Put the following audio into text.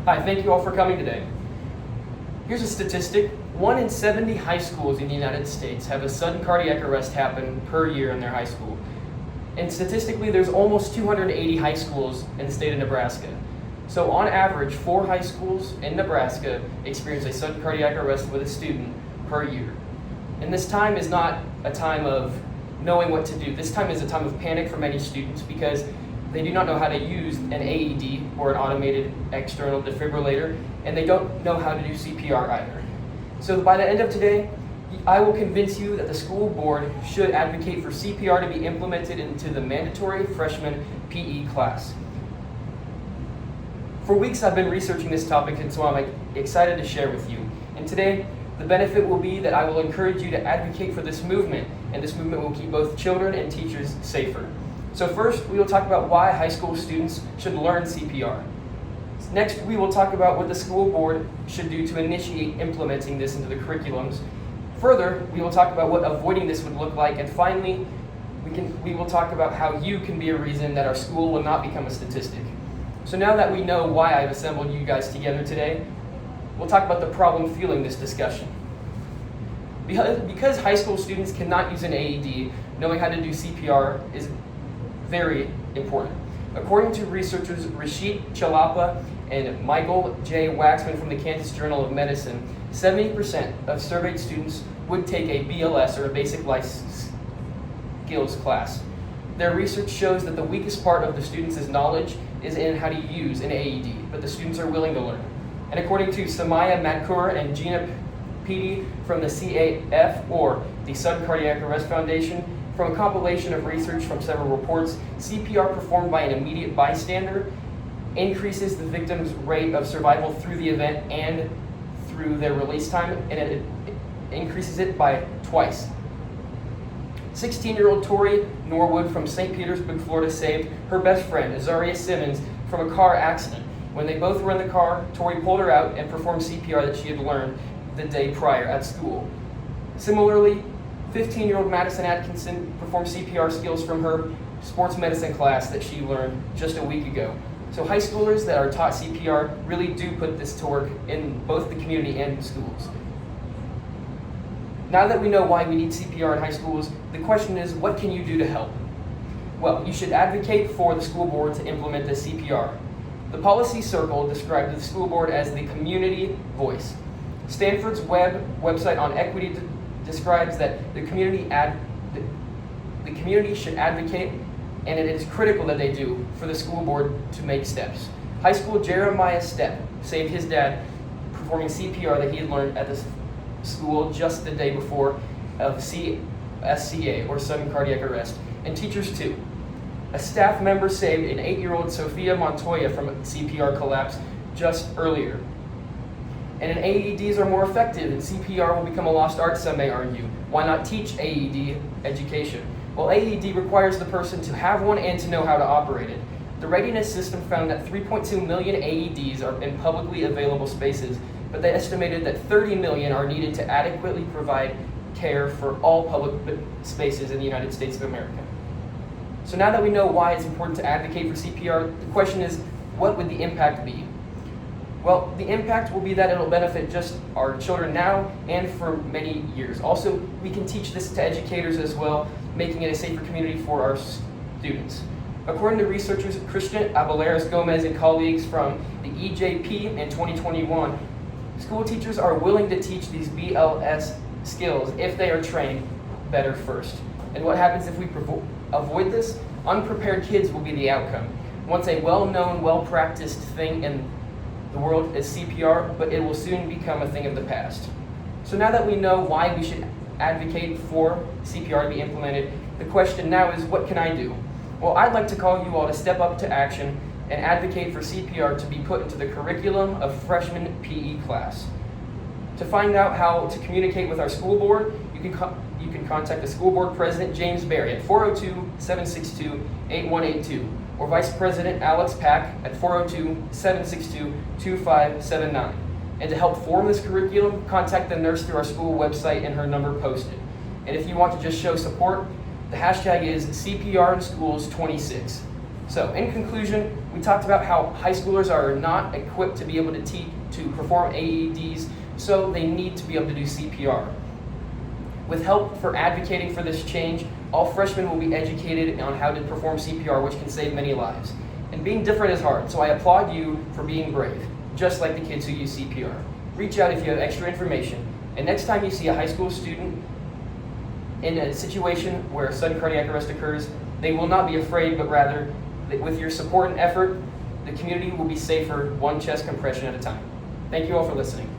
Hi, thank you all for coming today. Here's a statistic. 1 in 70 high schools in the United States have a sudden cardiac arrest happen per year in their high school. And statistically, there's almost 280 high schools in the state of Nebraska. So on average, 4 high schools in Nebraska experience a sudden cardiac arrest with a student per year. And this time is not a time of knowing what to do. This time is a time of panic for many students because they do not know how to use an AED or an automated external defibrillator, and they don't know how to do CPR either. So by the end of today, I will convince you that the school board should advocate for CPR to be implemented into the mandatory freshman PE class. For weeks I've been researching this topic, and so I'm excited to share with you. And today, the benefit will be that I will encourage you to advocate for this movement, and this movement will keep both children and teachers safer. So first, we will talk about why high school students should learn CPR. Next, we will talk about what the school board should do to initiate implementing this into the curriculums. Further, we will talk about what avoiding this would look like, and finally, we will talk about how you can be a reason that our school will not become a statistic. So now that we know why I've assembled you guys together today, we'll talk about the problem fueling this discussion. Because high school students cannot use an AED, knowing how to do CPR is very important. According to researchers Rashid Chalapa and Michael J. Waxman from the Kansas Journal of Medicine, 70% of surveyed students would take a BLS or a basic life skills class. Their research shows that the weakest part of the students' knowledge is in how to use an AED, but the students are willing to learn. And according to Samaya Madkur and Gina Peedy from the CAF, or the Sudden Cardiac Arrest Foundation, from a compilation of research from several reports, CPR performed by an immediate bystander increases the victim's rate of survival through the event and through their release time, and it increases it by twice. 16-year-old Tori Norwood from St. Petersburg, Florida, saved her best friend, Azaria Simmons, from a car accident. When they both were in the car, Tori pulled her out and performed CPR that she had learned the day prior at school. Similarly, 15-year-old Madison Atkinson performed CPR skills from her sports medicine class that she learned just a week ago. So high schoolers that are taught CPR really do put this to work in both the community and schools. Now that we know why we need CPR in high schools, the question is, what can you do to help? Well, you should advocate for the school board to implement the CPR. The Policy Circle described the school board as the community voice. Stanford's website on equity describes that the community should advocate, and it is critical that they do, for the school board to make steps. High school Jeremiah Stepp saved his dad performing CPR that he had learned at the school just the day before of SCA, or sudden cardiac arrest, and teachers too. A staff member saved an 8-year-old Sophia Montoya from a CPR collapse just earlier. And AEDs are more effective, and CPR will become a lost art, some may argue. Why not teach AED education? Well, AED requires the person to have one and to know how to operate it. The readiness system found that 3.2 million AEDs are in publicly available spaces, but they estimated that 30 million are needed to adequately provide care for all public spaces in the United States of America. So now that we know why it's important to advocate for CPR, the question is, what would the impact be? Well, the impact will be that it'll benefit just our children now and for many years. Also, we can teach this to educators as well, making it a safer community for our students. According to researchers Christian Abeleras Gomez and colleagues from the EJP in 2021, school teachers are willing to teach these BLS skills if they are trained better first. And what happens if we avoid this? Unprepared kids will be the outcome. Once a well-known, well-practiced thing in the world is CPR, but it will soon become a thing of the past. So now that we know why we should advocate for CPR to be implemented, the question now is, what can I do? Well, I'd like to call you all to step up to action and advocate for CPR to be put into the curriculum of freshman PE class. To find out how to communicate with our school board, you can contact the school board president, James Berry, at 402-762-8182, or Vice President Alex Pack at 402-762-2579. And to help form this curriculum, contact the nurse through our school website and her number posted. And if you want to just show support, the hashtag is CPR in Schools 26. So, in conclusion, We talked about how high schoolers are not equipped to be able to perform AEDs, so they need to be able to do CPR. With help for advocating for this change, all freshmen will be educated on how to perform CPR, which can save many lives. And being different is hard, so I applaud you for being brave, just like the kids who use CPR. Reach out if you have extra information, and next time you see a high school student in a situation where a sudden cardiac arrest occurs, they will not be afraid, but rather, with your support and effort, the community will be safer one chest compression at a time. Thank you all for listening.